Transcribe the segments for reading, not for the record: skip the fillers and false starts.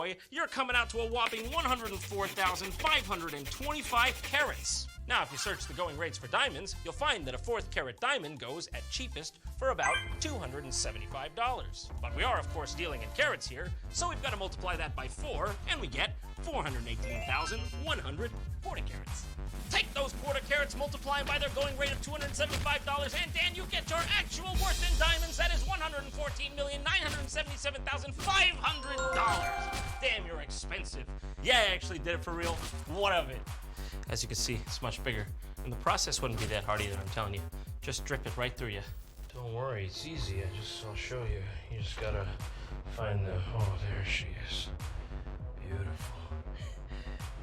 boy, you're coming out to a whopping 104,525 carats. Now, if you search the going rates for diamonds, you'll find that a 4th carat diamond goes at cheapest for about $275. But we are, of course, dealing in carats here, so we've got to multiply that by 4, and we get 418,140 carats. Take those quarter carats, multiply them by their going rate of $275, and Dan, you get your actual worth in diamonds. That is $114,977,500. Damn, you're expensive. Yeah, I actually did it for real. What of it? As you can see, it's much bigger. And the process wouldn't be that hard either, I'm telling you. Just drip it right through you. Don't worry, it's easy. I'll show you. You just gotta find the, oh, there she is. Beautiful.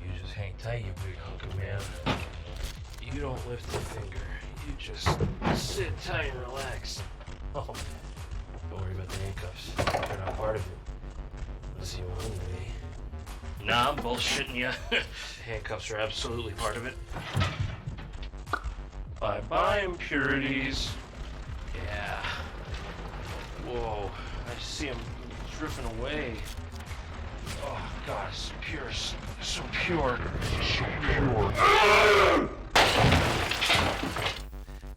You just hang tight, you big hunk of man. You don't lift a finger. You just sit tight and relax. Oh, don't worry about the handcuffs. They're not part of it. Unless you want me. Nah, I'm bullshitting you. Handcuffs are absolutely part of it. Bye-bye, impurities. Yeah. Whoa, I see him drifting away. Oh, God, it's pure. So pure. So pure.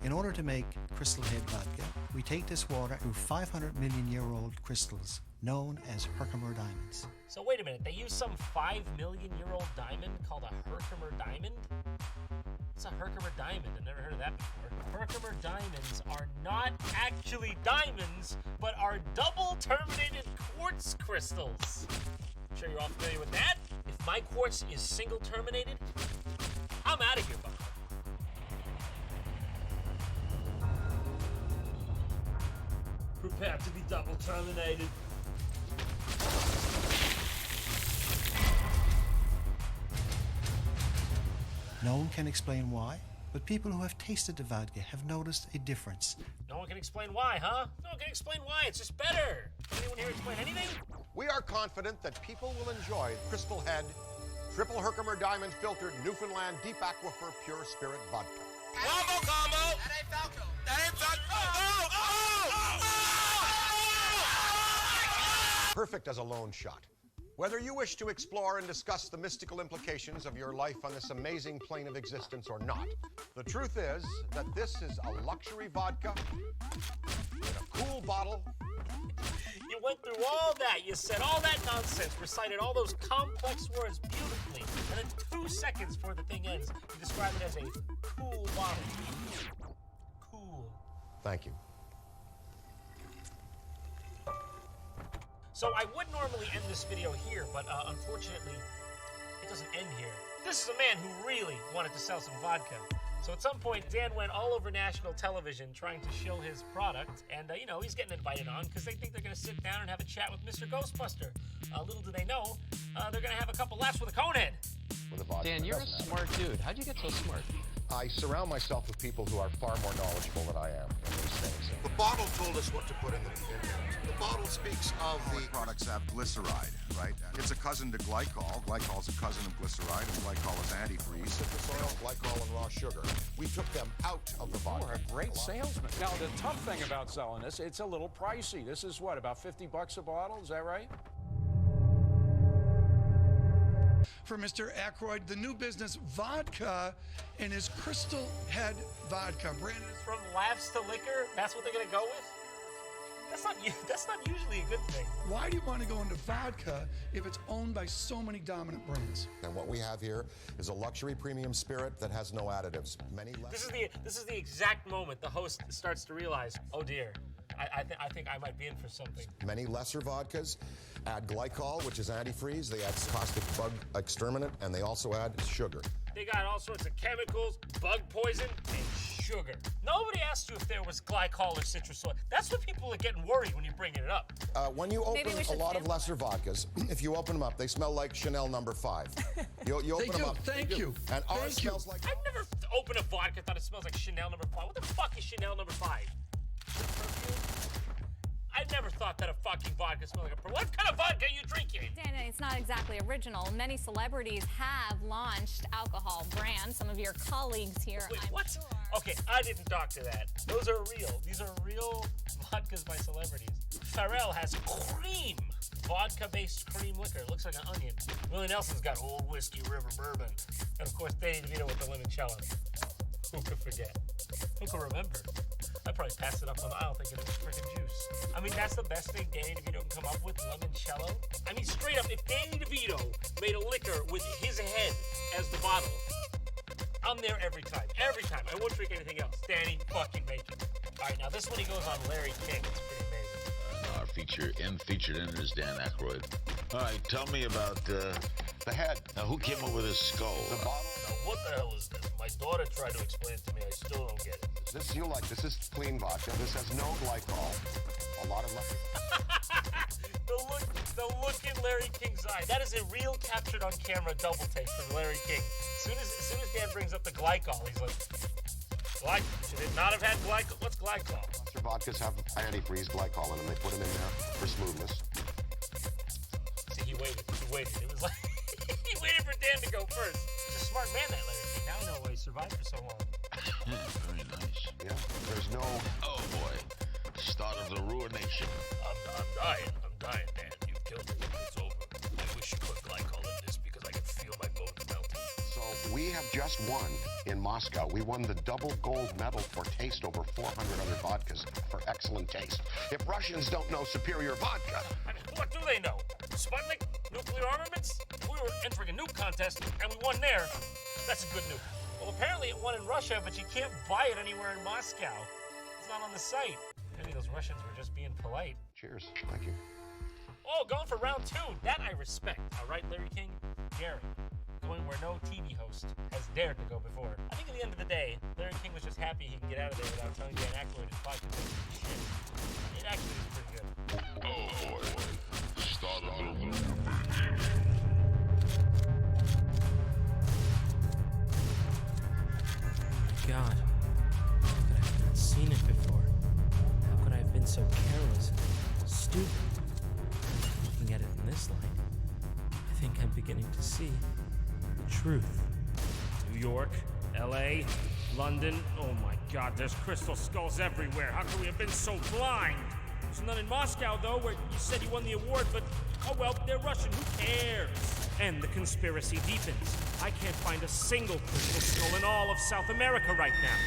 In order to make Crystal Head vodka, we take this water through 500-million-year-old crystals known as Herkimer diamonds. So wait a minute, they use some 5-million-year-old diamond called a Herkimer diamond? What's a Herkimer diamond? I've never heard of that before. Herkimer diamonds are not actually diamonds, but are double terminated quartz crystals. I'm sure you're all familiar with that. If my quartz is single terminated, I'm out of here, bucko. Prepare to be double terminated. No one can explain why, but people who have tasted the vodka have noticed a difference. No one can explain why, huh? No one can explain why. It's just better. Can anyone here explain anything? We are confident that people will enjoy Crystal Head, Triple Herkimer Diamond Filtered Newfoundland Deep Aquifer Pure Spirit Vodka. Combo! That ain't Falco! That ain't Falco! Perfect as a lone shot. Whether you wish to explore and discuss the mystical implications of your life on this amazing plane of existence or not, the truth is that this is a luxury vodka in a cool bottle. You went through all that. You said all that nonsense, recited all those complex words beautifully, and then 2 seconds before the thing ends, you describe it as a cool bottle. Cool. Thank you. So I would normally end this video here, but unfortunately, it doesn't end here. This is a man who really wanted to sell some vodka. So at some point, Dan went all over national television trying to show his product, and you know, he's getting invited on because they think they're gonna sit down and have a chat with Mr. Ghostbuster. Little do they know, they're gonna have a couple laughs with a conehead. With a vodka. Dan, you're a smart dude. How'd you get so smart? I surround myself with people who are far more knowledgeable than I am in these things. The bottle told us what to put in there. The bottle speaks of the products have glyceride, right? It's a cousin to glycol. Glycol's a cousin of glyceride, and glycol is antifreeze. citrus oil, glycol, and raw sugar. We took them out of the vodka. You're a great salesman. Now, the tough thing about selling this, it's a little pricey. This is what, about 50 bucks a bottle? Is that right? For Mr. Aykroyd, the new business vodka and his Crystal Head vodka. Brandon, From laughs to liquor, that's what they're gonna go with? That's not usually a good thing. why do you want to go into vodka if it's owned by so many dominant brands? And what we have here is a luxury premium spirit that has no additives. Many less. This is the exact moment the host starts to realize, oh dear, I think I might be in for something. Many lesser vodkas add glycol, which is antifreeze. They add caustic bug exterminant, and they also add sugar. They got all sorts of chemicals, bug poison, and sugar. Nobody asked you if there was glycol or citrus oil. That's what people are getting worried when you're bringing it up. When you open a lot of lesser vodkas, if you open them up, they smell like Chanel No. 5. You open them up. Thank you. And ours smells like. I've never opened a vodka thought it smells like Chanel No. 5. What the fuck is Chanel No. 5? I never thought that a fucking vodka smelled like a. What kind of vodka are you drinking? Dan, it's not exactly original. Many celebrities have launched alcohol brands. Some of your colleagues here. Wait, I'm what? Sure. Okay, I didn't doctor that. Those are real. These are real vodkas by celebrities. Pharrell has cream. vodka-based cream liquor. It looks like an onion. Willie Nelson's got Old Whiskey River Bourbon. And, of course, Danny DeVito with the limoncello. Who could forget? Who could remember? I probably passed it up on the aisle thinking it was freaking juice. I mean, that's the best thing Danny DeVito can come up with, limoncello. I mean, straight up, if Danny DeVito made a liquor with his head as the bottle, I'm there every time. Every time. I won't drink anything else. Danny, fucking make it. All right, now this one he goes on Larry King. It's pretty amazing. Our featured in it is Dan Aykroyd. All right, tell me about the head. Now, who came up with this skull? The bottle. Now, what the hell is this? My daughter tried to explain it to me. I still don't get it. This is clean vodka. This has no glycol. A lot of the look in Larry King's eye. That is a real captured on camera double take from Larry King. As soon as Dan brings up the glycol, he's like, should it not have had glycol? What's glycol? Your vodkas have antifreeze glycol in them. They put them in there for smoothness. See, he waited. It was like, he waited for Dan to go first. He's a smart man, that Larry King. Now I know why he survived for so long. Yeah, very nice. Yeah, there's no... Oh, boy. Start of the ruination. I'm dying, Dan. You've killed me. It's over. I wish you put glycol in this because I can feel my bones melting. So we have just won in Moscow. We won the double gold medal for taste over 400 other vodkas for excellent taste. If Russians don't know superior vodka... I mean, what do they know? Sputnik? Nuclear armaments? We were entering a nuke contest, and we won there. That's a good nuke. Well, apparently it won in Russia, but you can't buy it anywhere in Moscow. It's not on the site. Maybe those Russians were just being polite. Cheers. Thank you. Oh, going for round 2. That I respect. All right, Larry King? Daring. Going where no TV host has dared to go before. I think at the end of the day, Larry King was just happy he can get out of there without telling Dan Aykroyd his podcast is shit. It actually is pretty good. Oh, boy. Start of the ruination. God, how could I have not seen it before? How could I have been so careless and stupid? Looking at it in this light, I think I'm beginning to see the truth. New York, LA, London. Oh my God, there's crystal skulls everywhere. How could we have been so blind? There's none in Moscow, though, where you said you won the award, but oh well, they're Russian. Who cares? And the conspiracy deepens. I can't find a single crystal skull in all of South America right now.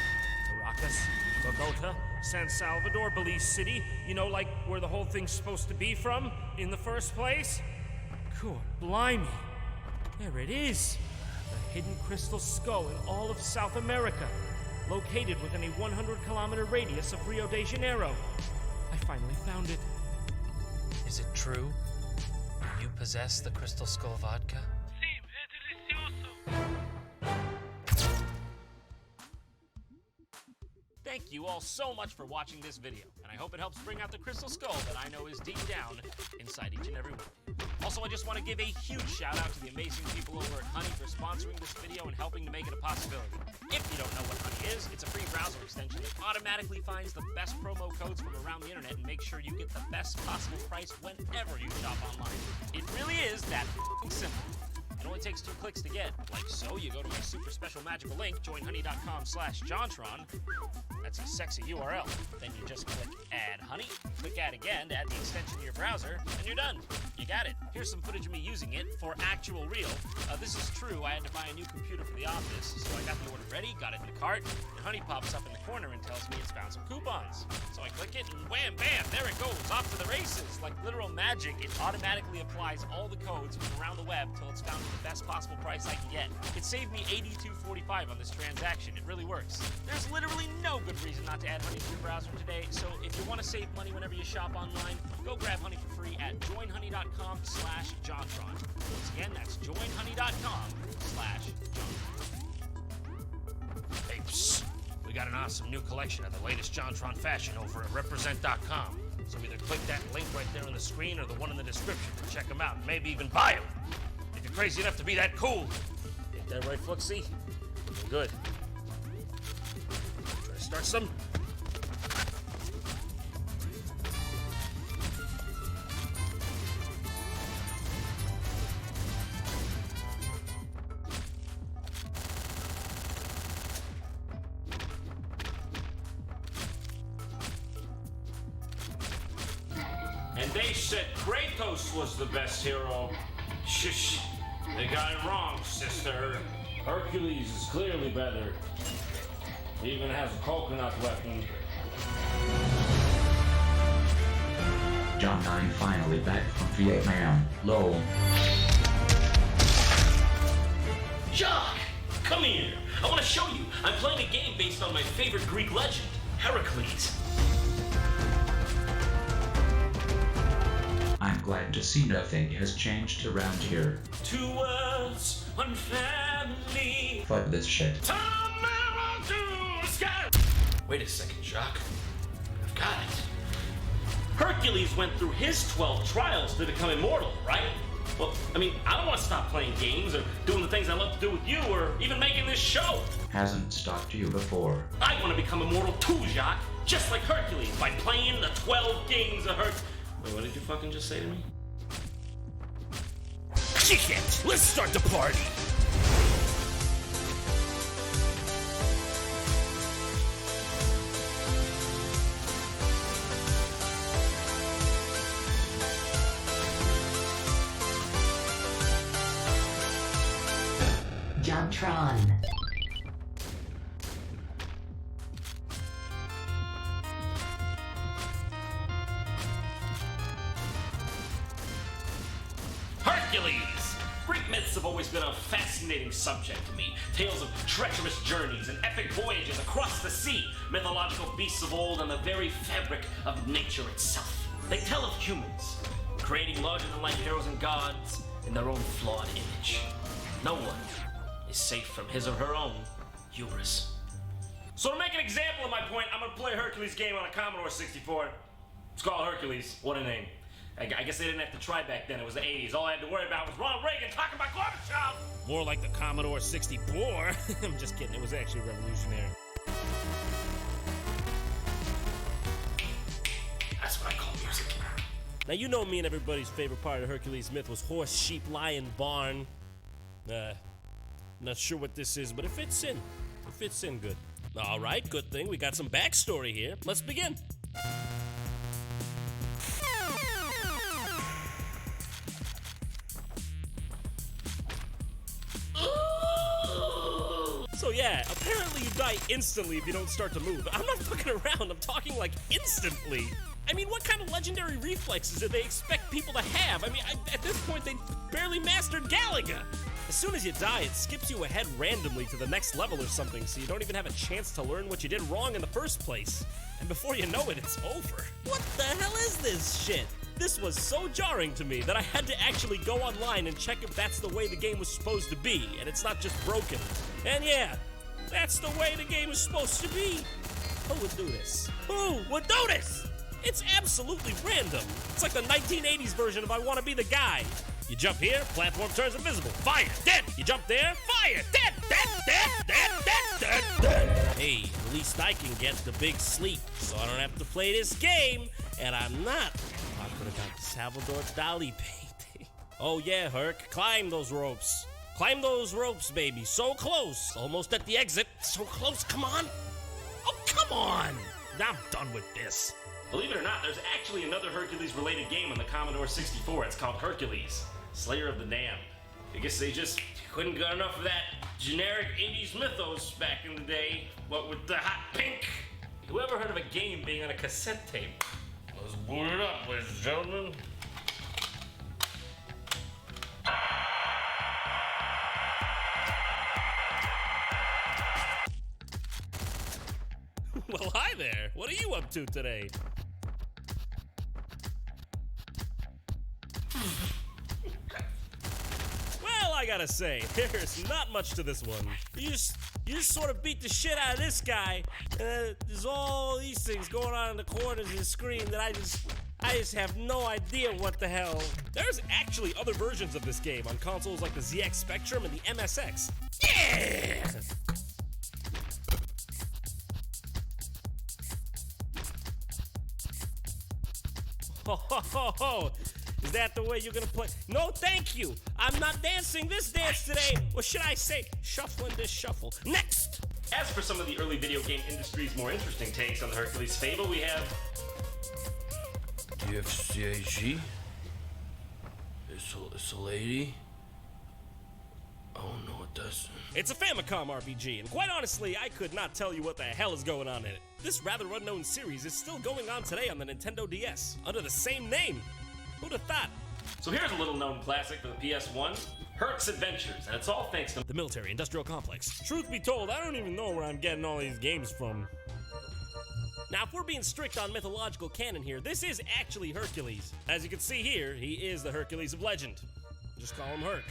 Caracas, Bogota, San Salvador, Belize City, you know, like where the whole thing's supposed to be from in the first place? Good blimey. There it is. The hidden crystal skull in all of South America, located within a 100-kilometer radius of Rio de Janeiro. I finally found it. Is it true? You possess the crystal skull vodka? Thank you all so much for watching this video, and I hope it helps bring out the crystal skull that I know is deep down inside each and every one of you. Also, I just want to give a huge shout out to the amazing people over at Honey for sponsoring this video and helping to make it a possibility. If you don't know what Honey is, it's a free browser extension that automatically finds the best promo codes from around the internet and makes sure you get the best possible price whenever you shop online. It really is that simple. It only takes 2 clicks to get, like so. You go to my super special magical link, joinhoney.com/JohnTron. That's a sexy URL. Then you just click Add Honey, click Add again to add the extension to your browser, and you're done. You got it. Here's some footage of me using it for actual real. This is true. I had to buy a new computer for the office, so I got the order ready, got it in the cart, and Honey pops up in the corner and tells me it's found some coupons. So I click it, and wham, bam, there it goes, off to the races. Like literal magic, it automatically applies all the codes from around the web till it's found the best possible price I can get. It saved me $82.45 on this transaction. It really works. There's literally no good reason not to add Honey to your browser today, so if you want to save money whenever you shop online, go grab Honey for free at joinhoney.com/JohnTron. Once again, that's joinhoney.com/JohnTron. Hey, psst. We got an awesome new collection of the latest JohnTron fashion over at represent.com. So either click that link right there on the screen or the one in the description to check them out and maybe even buy them. If you're crazy enough to be that cool. Ain't that right, Fluxy? Good. Try to start some? And And they said Kratos was the best hero. Shush, they got it wrong, sister. Hercules is clearly better. He even has a coconut weapon. John 9 finally back from Vietnam. Lol. Jock, come here. I want to show you. I'm playing a game based on my favorite Greek legend, Heracles. I'm glad to see nothing has changed around here. 2 words, 1 family. Fuck this shit. Wait a second, Jock. I've got it. Hercules went through his 12 trials to become immortal, right? Well, I mean, I don't want to stop playing games or doing the things I love to do with you or even making this show. Hasn't stopped you before. I want to become immortal too, Jacques. Just like Hercules, by playing the 12 games of Hercules. Wait, what did you fucking just say to me? Kick it! Let's start the party! Jumptron. Hercules! Greek myths have always been a fascinating subject to me. Tales of treacherous journeys and epic voyages across the sea, mythological beasts of old, and the very fabric of nature itself. They tell of humans, creating larger-than-life heroes and gods in their own flawed image. No one is safe from his or her own hubris. So to make an example of my point, I'm gonna play a Hercules game on a Commodore 64. It's called Hercules. What a name. I guess they didn't have to try back then. It was the 80s. All I had to worry about was Ronald Reagan talking about Gorbachev. More like the Commodore 64. I'm just kidding. It was actually revolutionary. That's what I call music. Now, you know me and everybody's favorite part of Hercules myth was horse, sheep, lion, barn. Not sure what this is, but it fits in. It fits in good. All right, good thing. We got some backstory here. Let's begin. So yeah, apparently you die instantly if you don't start to move. I'm not fucking around, I'm talking like instantly. I mean, what kind of legendary reflexes do they expect people to have? I mean, at this point, they barely mastered Galaga. As soon as you die, it skips you ahead randomly to the next level or something, so you don't even have a chance to learn what you did wrong in the first place. And before you know it, it's over. What the hell is this shit? This was so jarring to me that I had to actually go online and check if that's the way the game was supposed to be, and it's not just broken. And yeah, that's the way the game is supposed to be. Who would do this? Who would do this? It's absolutely random. It's like the 1980s version of I Want to Be the Guy. You jump here, platform turns invisible. Fire, dead. You jump there, fire, dead, dead. Hey, at least I can get the big sleep, so I don't have to play this game, and I'm not. I could have got the Salvador Dali painting. Oh yeah, Herc, climb those ropes. Climb those ropes, baby. So close. Almost at the exit. So close, come on. Oh, come on. Now I'm done with this. Believe it or not, there's actually another Hercules-related game on the Commodore 64. It's called Hercules, Slayer of the Damned. I guess they just couldn't get enough of that generic 80s mythos back in the day, what with the hot pink. Who ever heard of a game being on a cassette tape? Let's boot it up, ladies and gentlemen. Well, hi there. What are you up to today? Well, I gotta say, there's not much to this one. You just sort of beat the shit out of this guy. There's all these things going on in the corners of the screen that I just have no idea what the hell. There's actually other versions of this game on consoles like the ZX Spectrum and the MSX. Yeah! Oh, is that the way you're gonna play? No, thank you. I'm not dancing this dance today. Or should I say, shuffling this shuffle. Next! As for some of the early video game industry's more interesting takes on the Hercules fable, we have GFCAG? It's a lady? Oh no, it doesn't. It's a Famicom RPG, and quite honestly, I could not tell you what the hell is going on in it. This rather unknown series is still going on today on the Nintendo DS, under the same name. Who'd have thought? So here's a little known classic for the PS1, Herc's Adventures, and it's all thanks to the military industrial complex. Truth be told, I don't even know where I'm getting all these games from. Now, if we're being strict on mythological canon here, this is actually Hercules. As you can see here, he is the Hercules of legend. Just call him Herc.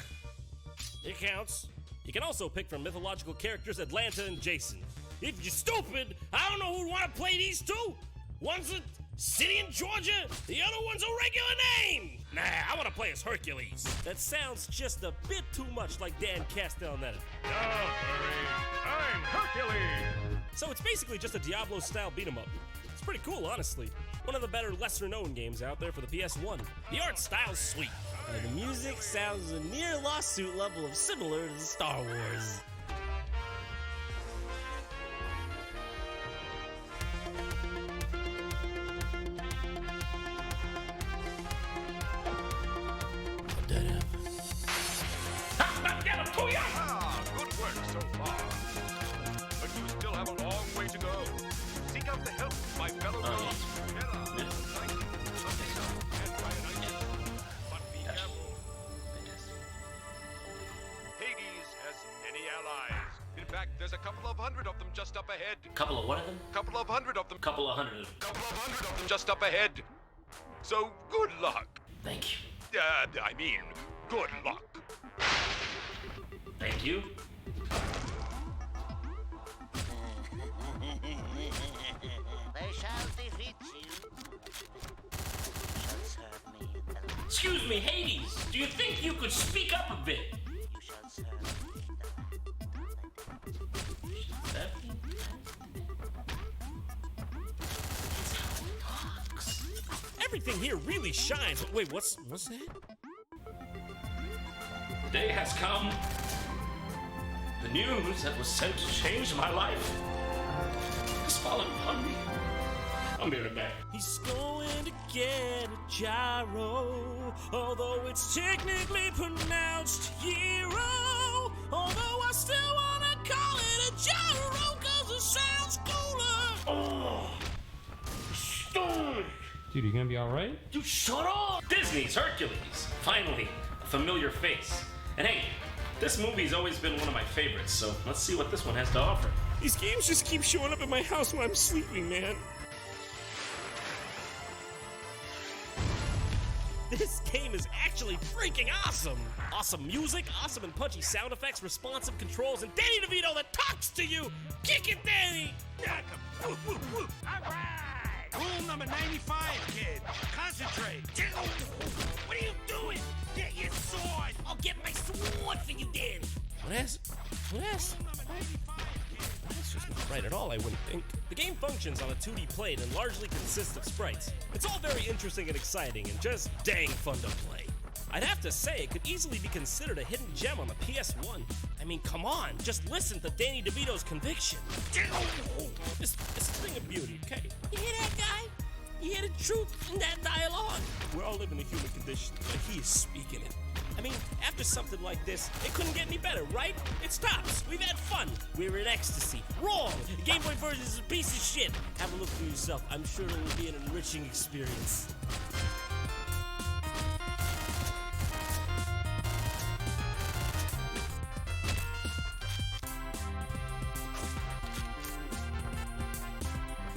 It counts. You can also pick from mythological characters Atlanta and Jason. If you're stupid, I don't know who'd want to play these two. One's a city in Georgia, the other one's a regular name. Nah, I want to play as Hercules. That sounds just a bit too much like Dan Castellaneta. Don't worry, I'm Hercules. So it's basically just a Diablo-style beat-em-up. It's pretty cool, honestly. One of the better, lesser-known games out there for the PS1. The art style's sweet, and the music sounds a near lawsuit level of similar to Star Wars. Good work so far. But you still have a long way to go. Seek out the help of my fellow ghosts. But be careful. Hades has many allies. In fact, there's a couple of hundred of them just up ahead. Couple of what of them? Couple of hundred of them. Couple of hundred. Couple of hundred of them just up ahead. So good luck. Thank you. I mean, good luck. Thank you. They shall defeat you. You shall serve me in the light. Excuse me, Hades, do you think you could speak up a bit? You shall serve me in the light. Everything here really shines. Wait, what's that? The day has come. The news that was sent to change my life has fallen upon me. I'll be right back. He's going to get a gyro, although it's technically pronounced gyro. Although I still wanna call it a gyro, cause it sounds cooler. Oh, stone. Dude, you gonna be alright? Dude, shut up! Disney's Hercules. Finally, a familiar face. And hey, this movie's always been one of my favorites, so let's see what this one has to offer. These games just keep showing up at my house when I'm sleeping, man. This game is actually freaking awesome! Awesome music, awesome and punchy sound effects, responsive controls, and Danny DeVito that talks to you! Kick it, Danny! Alright! Rule number 95, kid. Concentrate. What are you doing? Get your sword! I'll get my sword for you, Dan! That's just not right at all, I wouldn't think. The game functions on a 2D plane and largely consists of sprites. It's all very interesting and exciting and just dang fun to play. I'd have to say it could easily be considered a hidden gem on the PS1. I mean, come on, just listen to Danny DeVito's conviction. This thing of beauty, okay? You hear that, guy? You hear the truth in that dialogue? We're all living the human condition, but he is speaking it. I mean, after something like this, it couldn't get any better, right? It stops. We've had fun. We're in ecstasy. Wrong. The Game Boy version is a piece of shit. Have a look for yourself. I'm sure it will be an enriching experience.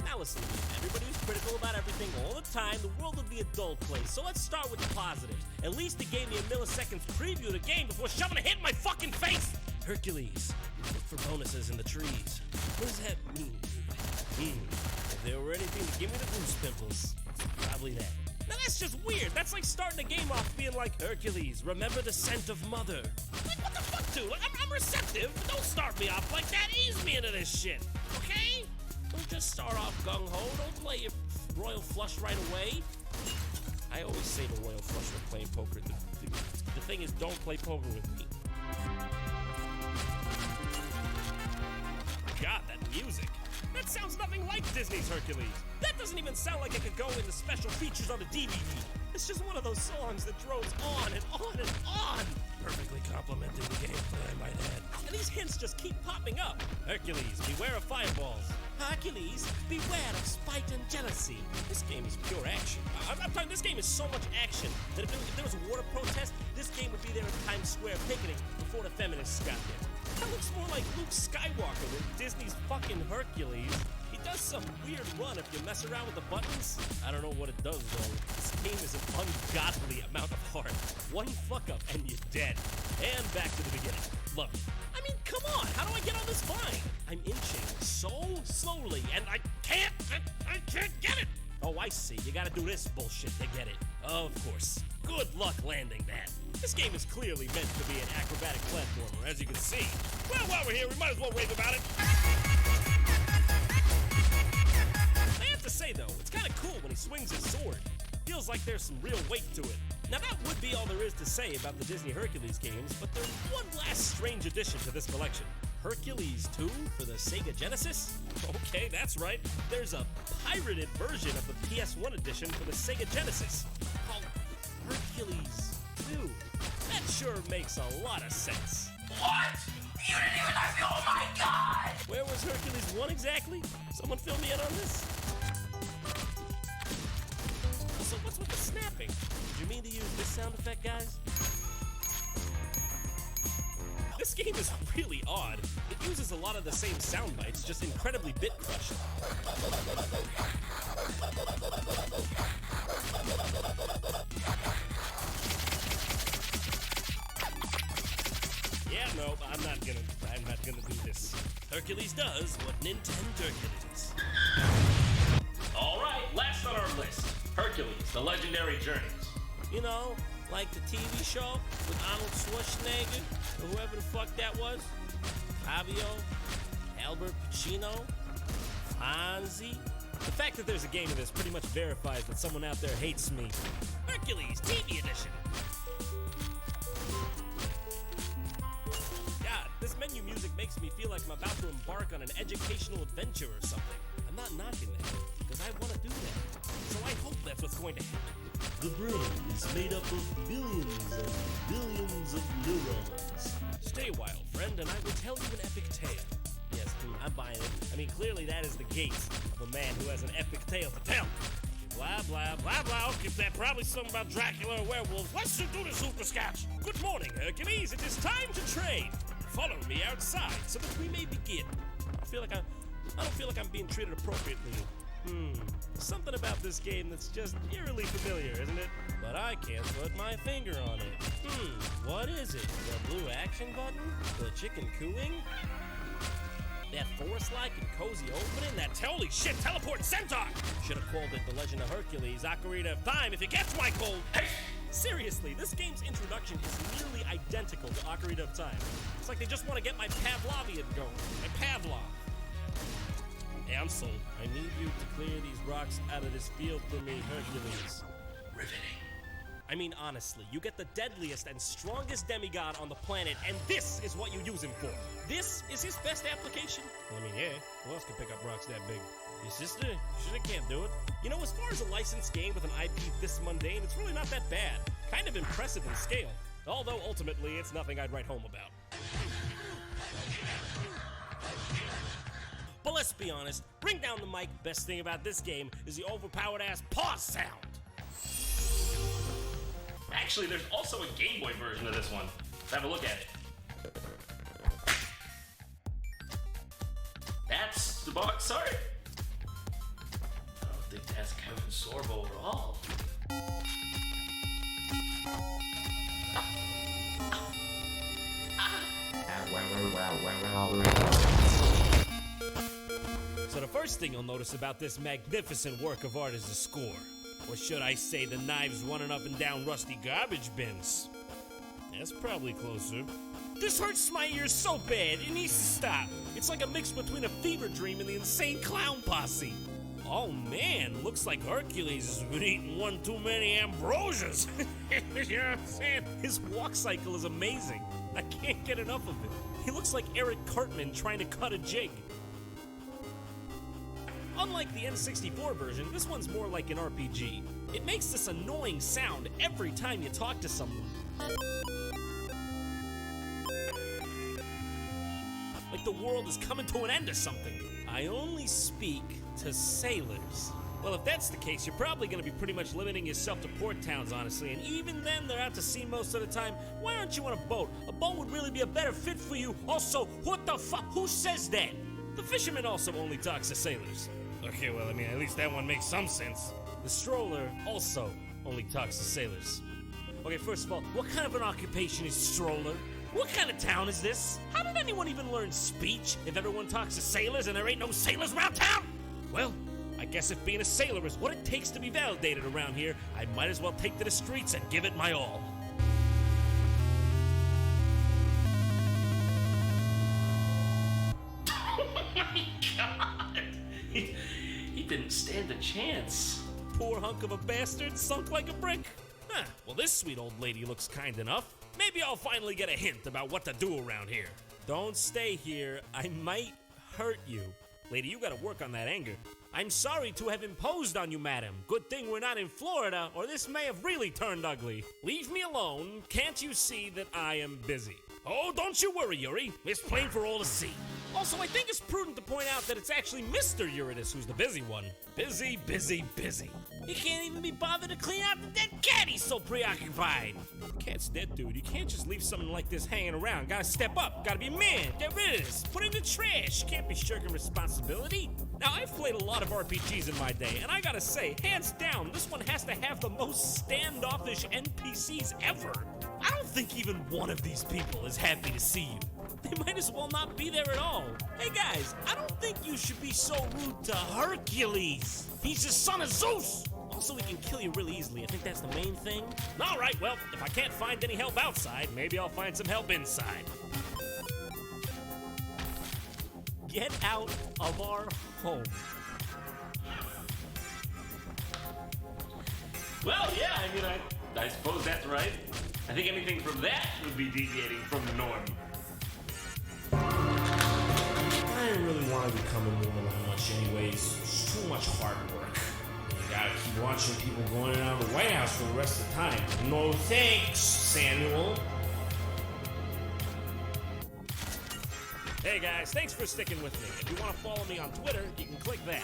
Now listen to me. Everybody who's critical about everything all the time, the world would be a dull place. So let's start with the positives. At least it gave me a milliseconds preview of the game before shoving a hit in my fucking face. Hercules. Look for bonuses in the trees. What does that mean? If there were anything to give me the goose pimples, it's probably that. Now that's just weird. That's like starting a game off being like, Hercules, remember the scent of mother. Like, what the fuck, dude? Like, I'm receptive, but don't start me off like that. Ease me into this shit, okay? Don't just start off gung-ho. Don't play your royal flush right away. I always say the royal flush when playing poker. The thing is, don't play poker with me. God, that music. That sounds nothing like Disney's Hercules. That doesn't even sound like it could go in the special features on a DVD. It's just one of those songs that drones on and on and on. Perfectly complementing the gameplay, I might add. And these hints just keep popping up. Hercules, beware of fireballs. Hercules, beware of spite and jealousy. This game is pure action. I'm telling you, this game is so much action that if there was a water protest, this game would be there in Times Square picketing before the feminists got there. That looks more like Luke Skywalker than Disney's fucking Hercules. He does some weird run if you mess around with the buttons. I don't know what it does though. This game is an ungodly amount of heart. One fuck up and you're dead. And back to the beginning. Look, I mean, come on, how do I get on this vine? I'm inching so slowly and I can't get it. Oh, I see, you gotta do this bullshit to get it. Of course. Good luck landing that. This game is clearly meant to be an acrobatic platformer, as you can see. Well, while we're here, we might as well rave about it. I have to say, though, it's kind of cool when he swings his sword. Feels like there's some real weight to it. Now, that would be all there is to say about the Disney Hercules games, but there's one last strange addition to this collection. Hercules 2 for the Sega Genesis? Okay, that's right. There's a pirated version of the PS1 edition for the Sega Genesis called Hercules 2. That sure makes a lot of sense. What? You didn't even ask me, oh my god! Where was Hercules 1 exactly? Someone fill me in on this? So what's with the snapping? Did you mean to use this sound effect, guys? This game is really odd. It uses a lot of the same sound bites, just incredibly bit crushed. Yeah, no, I'm not gonna do this. Hercules does what Nintendo Hercules. Alright, last on our list. Hercules, The Legendary Journeys. You know, like the TV show with Arnold Schwarzenegger, or whoever the fuck that was. Fabio, Albert Pacino, Fonzie. The fact that there's a game of this pretty much verifies that someone out there hates me. Hercules TV Edition. God, this menu music makes me feel like I'm about to embark on an educational adventure or something. I'm not knocking that, because I want to do that. So I hope that's what's going to happen. The brain is made up of billions and billions of neurons. Stay a while, friend, and I will tell you an epic tale. Yes, I'm buying it. I mean, clearly that is the gait of a man who has an epic tale to tell. Blah, blah, blah, blah. Okay, that probably something about Dracula or werewolves. Let's just do this superscotch. Good morning, Hercules. It is time to trade. Follow me outside so that we may begin. I don't feel like I'm being treated appropriately. Something about this game that's just eerily familiar, isn't it? But I can't put my finger on it. What is it? The blue action button? The chicken cooing? That forest-like and cozy opening? That holy shit, teleport centaur! Should have called it The Legend of Hercules, Ocarina of Time, if you catch my cold. Hey! Seriously, this game's introduction is nearly identical to Ocarina of Time. It's like they just want to get my Pavlovian going. My Pavlov. Hey, I'm sold. I need you to clear these rocks out of this field for me, Hercules. Riveting. I mean, honestly, you get the deadliest and strongest demigod on the planet, and this is what you use him for. This is his best application? Well, I mean, yeah, who else can pick up rocks that big? Your sister? She can't do it. You know, as far as a licensed game with an IP this mundane, it's really not that bad. Kind of impressive in scale. Although, ultimately, it's nothing I'd write home about. But let's be honest, bring down the mic. Best thing about this game is the overpowered ass pause sound. Actually, there's also a Game Boy version of this one. Let's have a look at it. That's the box art? I don't think that's Kevin Sorbo at all. So the first thing you'll notice about this magnificent work of art is the score. Or should I say the knives running up and down rusty garbage bins. That's probably closer. This hurts my ears so bad, it needs to stop. It's like a mix between a fever dream and the insane clown posse. Oh man, looks like Hercules has been eating one too many ambrosias. You know what I'm saying? His walk cycle is amazing. I can't get enough of it. He looks like Eric Cartman trying to cut a jig. Unlike the N64 version, this one's more like an RPG. It makes this annoying sound every time you talk to someone. Like the world is coming to an end or something. I only speak to sailors. Well, if that's the case, you're probably going to be pretty much limiting yourself to port towns, honestly. And even then, they're out to sea most of the time. Why aren't you on a boat? A boat would really be a better fit for you. Also, what the fuck? Who says that? The fisherman also only talks to sailors. Okay, well, I mean, at least that one makes some sense. The stroller also only talks to sailors. Okay, first of all, what kind of an occupation is stroller? What kind of town is this? How did anyone even learn speech if everyone talks to sailors and there ain't no sailors around town? Well, I guess if being a sailor is what it takes to be validated around here, I might as well take to the streets and give it my all. Oh my God! He didn't stand a chance. Poor hunk of a bastard, sunk like a brick. Huh, well this sweet old lady looks kind enough. Maybe I'll finally get a hint about what to do around here. Don't stay here, I might hurt you. Lady, you gotta work on that anger. I'm sorry to have imposed on you, madam. Good thing we're not in Florida, or this may have really turned ugly. Leave me alone. Can't you see that I am busy? Oh, don't you worry, Yuri. It's plain for all to see. Also, I think it's prudent to point out that it's actually Mr. Eurydice who's the busy one. Busy, busy, busy. He can't even be bothered to clean out the dead cat. He's so preoccupied. The cat's dead, dude. You can't just leave something like this hanging around. Gotta step up. Gotta be a man. Get rid of this. Put it in the trash. Can't be shirking responsibility. Now, I've played a lot of RPGs in my day, and I gotta say, hands down, this one has to have the most standoffish NPCs ever. I don't think even one of these people is happy to see you. They might as well not be there at all. Hey guys, I don't think you should be so rude to Hercules. He's the son of Zeus. Also, he can kill you really easily. I think that's the main thing. All right, well, if I can't find any help outside, maybe I'll find some help inside. Get out of our home. Well, yeah, I mean, I suppose that's right. I think anything from that would be deviating from the norm. I didn't really want to be coming home that much anyways. It's too much hard work. You gotta keep watching people going in and out of the White House for the rest of the time. No thanks, Samuel. Hey guys, thanks for sticking with me. If you want to follow me on Twitter, you can click that.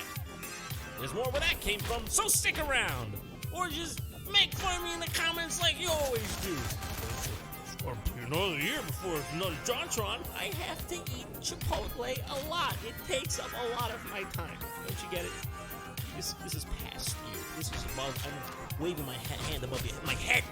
There's more where that came from, so stick around. Or just make fun of me in the comments like you always do. Or another year before it's another JonTron. I have to eat Chipotle a lot. It takes up a lot of my time. Don't you get it? This is past you. This is above. I'm waving my hand above my head.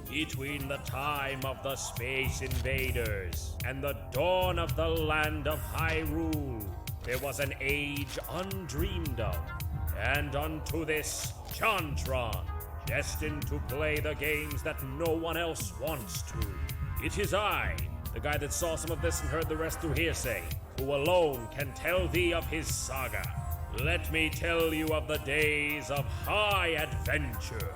Between the time of the Space Invaders and the dawn of the land of Hyrule, there was an age undreamed of, and unto this JonTron, destined to play the games that no one else wants to. It is I, the guy that saw some of this and heard the rest through hearsay, who alone can tell thee of his saga. Let me tell you of the days of high adventure.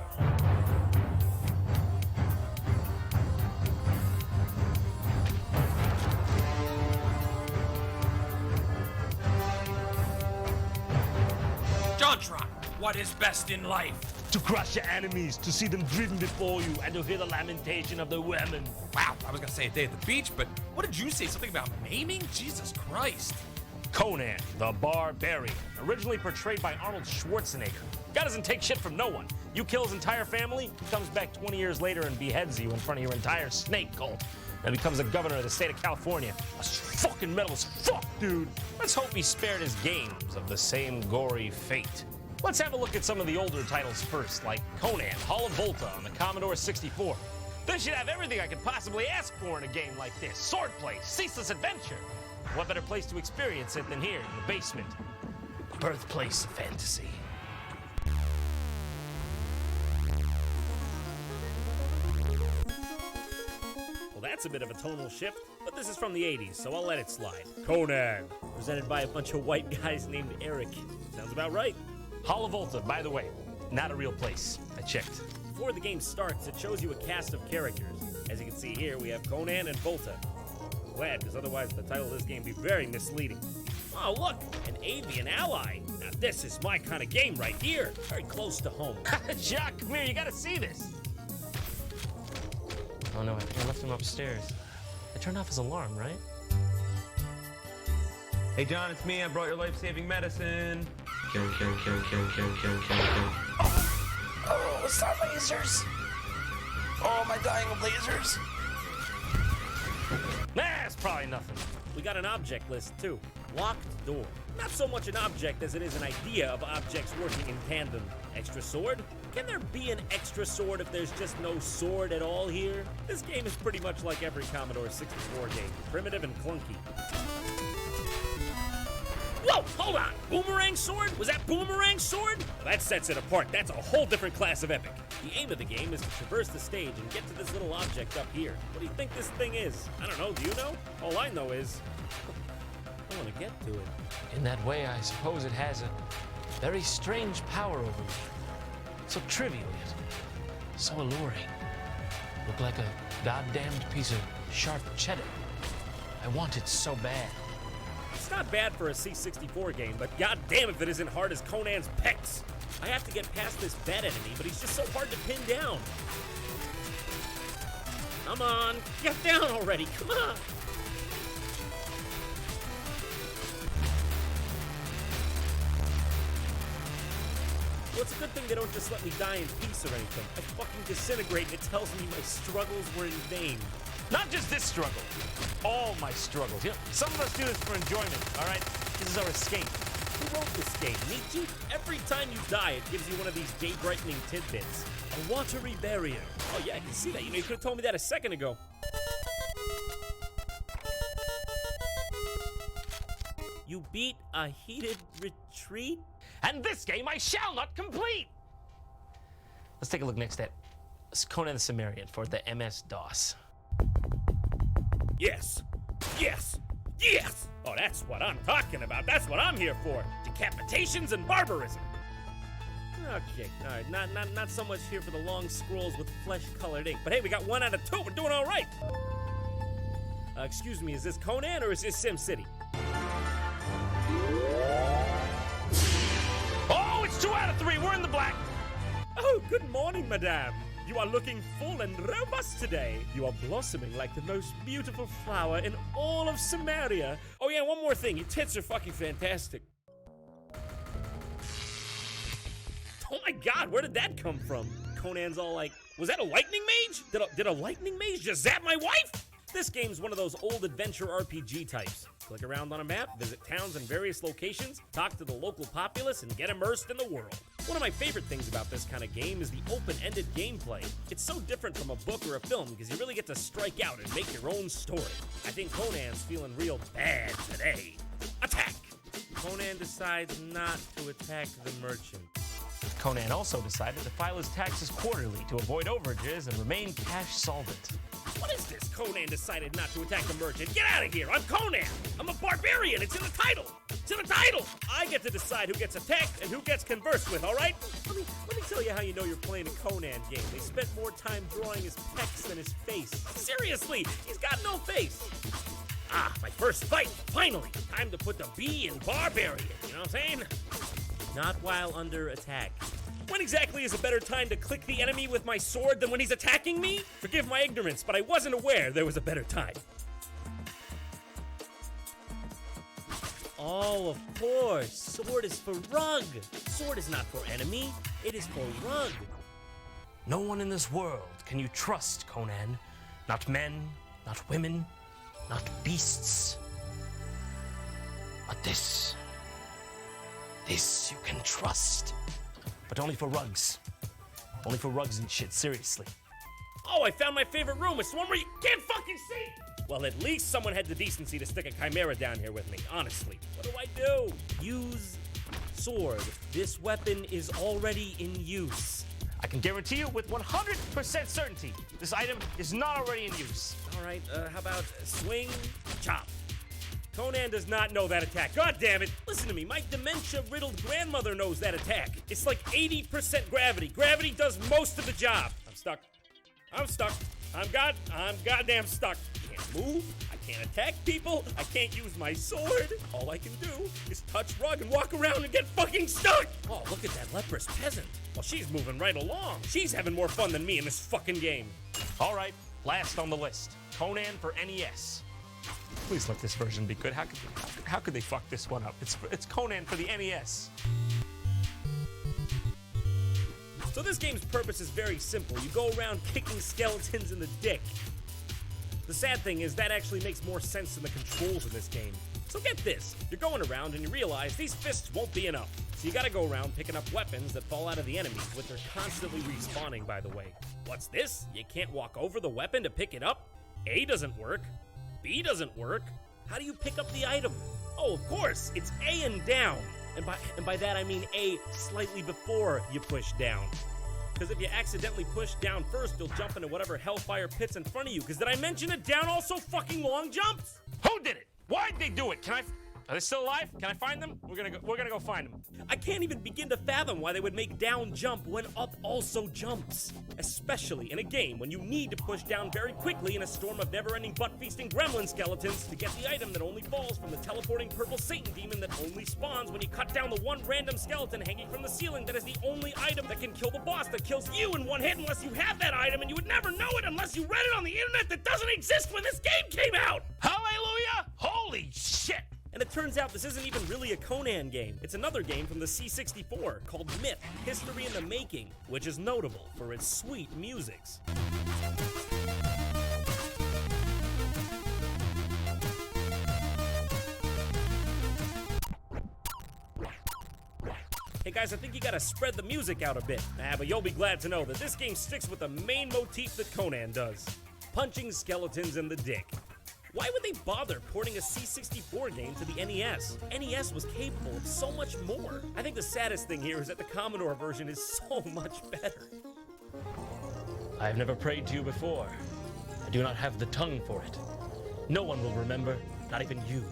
JonTron, what is best in life? To crush your enemies, to see them driven before you, and to hear the lamentation of the women. Wow, I was gonna say a day at the beach, but what did you say? Something about maiming? Jesus Christ. Conan, the Barbarian, originally portrayed by Arnold Schwarzenegger. Guy doesn't take shit from no one. You kill his entire family, he comes back 20 years later and beheads you in front of your entire snake cult. And becomes a governor of the state of California. That's fucking metal as fuck, dude. Let's hope he spared his games of the same gory fate. Let's have a look at some of the older titles first, like Conan, Hall of Volta on the Commodore 64. This should have everything I could possibly ask for in a game like this. Swordplay, ceaseless adventure. What better place to experience it than here in the basement? Birthplace of fantasy. Well, that's a bit of a tonal shift, but this is from the 80s, so I'll let it slide. Conan, presented by a bunch of white guys named Eric. Sounds about right. Hall of Volta, by the way, not a real place. I checked. Before the game starts, it shows you a cast of characters. As you can see here, we have Conan and Volta. Glad, because otherwise the title of this game would be very misleading. Oh, look, an avian ally. Now this is my kind of game right here. Very close to home. Jacques, come here, you gotta see this. Oh no, I think I left him upstairs. I turned off his alarm, right? Hey John, it's me. I brought your life-saving medicine. Kill, kill, kill, kill, kill, kill, kill, kill. Oh, star lasers. Oh, am I dying of lasers? Nah, it's probably nothing. We got an object list, too. Locked door. Not so much an object as it is an idea of objects working in tandem. Extra sword? Can there be an extra sword if there's just no sword at all here? This game is pretty much like every Commodore 64 game. Primitive and clunky. Whoa, hold on. Boomerang sword? Was that boomerang sword? Well, that sets it apart. That's a whole different class of epic. The aim of the game is to traverse the stage and get to this little object up here. What do you think this thing is? I don't know. Do you know? All I know is I want to get to it. In that way, I suppose it has a very strange power over me. So trivial yet so alluring. Look like a goddamned piece of sharp cheddar. I want it so bad. It's not bad for a C64 game, but goddamn if it isn't hard as Conan's pecs. I have to get past this bad enemy, but he's just so hard to pin down. Come on, get down already, come on. Well, it's a good thing they don't just let me die in peace or anything. I fucking disintegrate and it tells me my struggles were in vain. Not just this struggle, all my struggles. You know, some of us do this for enjoyment, all right? This is our escape. Who wrote this game? Nietzsche? Every time you die, it gives you one of these day-brightening tidbits. A watery barrier. Oh yeah, I can see that. You know, you could have told me that a second ago. You beat a heated retreat? And this game I shall not complete! Let's take a look next at Conan the Cimmerian for the MS-DOS. Yes! Yes! Yes! Oh, that's what I'm talking about. That's what I'm here for. Decapitations and barbarism. Okay, all right. Not so much here for the long scrolls with flesh-colored ink. But hey, we got 1 out of 2. We're doing all right. Excuse me, is this Conan or is this SimCity? Oh, it's 2 out of 3. We're in the black. Oh, good morning, madame. You are looking full and robust today. You are blossoming like the most beautiful flower in all of Samaria. Oh yeah, one more thing. Your tits are fucking fantastic. Oh my god, where did that come from? Conan's all like, was that a lightning mage? Did a lightning mage just zap my wife? This game's one of those old adventure RPG types. Click around on a map, visit towns in various locations, talk to the local populace, and get immersed in the world. One of my favorite things about this kind of game is the open-ended gameplay. It's so different from a book or a film because you really get to strike out and make your own story. I think Conan's feeling real bad today. Attack! Conan decides not to attack the merchant. Conan also decided to file his taxes quarterly to avoid overages and remain cash solvent. What is this? Conan decided not to attack the merchant. Get out of here! I'm Conan! I'm a barbarian! It's in the title! It's in the title! I get to decide who gets attacked and who gets conversed with, alright? Let me tell you how you know you're playing a Conan game. They spent more time drawing his pecs than his face. Seriously, he's got no face! Ah, my first fight! Finally! Time to put the B in barbarian, you know what I'm saying? Not while under attack. When exactly is a better time to click the enemy with my sword than when he's attacking me? Forgive my ignorance, but I wasn't aware there was a better time. Oh, of course. Sword is for rug. Sword is not for enemy. It is for rug. No one in this world can you trust, Conan. Not men, not women, not beasts. But this you can trust. But only for rugs. Only for rugs and shit, seriously. Oh, I found my favorite room. It's the one where you can't fucking see! Well, at least someone had the decency to stick a chimera down here with me, honestly. What do I do? Use sword. This weapon is already in use. I can guarantee you with 100% certainty this item is not already in use. All right, how about swing, chop? Conan does not know that attack. God damn it! Listen to me, my dementia-riddled grandmother knows that attack. It's like 80% gravity. Gravity does most of the job. I'm stuck. I'm stuck. I'm goddamn stuck. I can't move. I can't attack people. I can't use my sword. All I can do is touch rug and walk around and get fucking stuck. Oh, look at that leprous peasant. Well, she's moving right along. She's having more fun than me in this fucking game. All right, last on the list, Conan for NES. Please let this version be good. How could they fuck this one up? It's Conan for the NES. So this game's purpose is very simple. You go around kicking skeletons in the dick. The sad thing is that actually makes more sense than the controls in this game. So get this, you're going around and you realize these fists won't be enough. So you gotta go around picking up weapons that fall out of the enemies, which are constantly respawning, by the way. What's this? You can't walk over the weapon to pick it up? A doesn't work. B doesn't work. How do you pick up the item? Oh, of course, it's A and down. And by that I mean A slightly before you push down. Because if you accidentally push down first, you'll jump into whatever hellfire pit's in front of you. Because did I mention that down also fucking long jumps? Who did it? Why'd they do it? Are they still alive? Can I find them? We're gonna go find them. I can't even begin to fathom why they would make down jump when up also jumps. Especially in a game when you need to push down very quickly in a storm of never-ending butt-feasting gremlin skeletons to get the item that only falls from the teleporting purple Satan demon that only spawns when you cut down the one random skeleton hanging from the ceiling that is the only item that can kill the boss that kills you in one hit unless you have that item, and you would never know it unless you read it on the internet that doesn't exist when this game came out! Hallelujah! Holy shit! And it turns out this isn't even really a Conan game. It's another game from the C64 called Myth, History in the Making, which is notable for its sweet musics. Hey guys, I think you gotta spread the music out a bit. But you'll be glad to know that this game sticks with the main motif that Conan does. Punching skeletons in the dick. Why would they bother porting a C64 game to the NES? NES was capable of so much more. I think the saddest thing here is that the Commodore version is so much better. I have never prayed to you before. I do not have the tongue for it. No one will remember, not even you,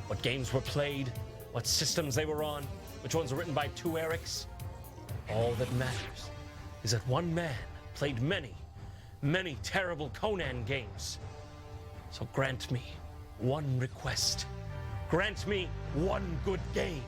what games were played, what systems they were on, which ones were written by two Erics. All that matters is that one man played many, many terrible Conan games. So grant me one request. Grant me one good game.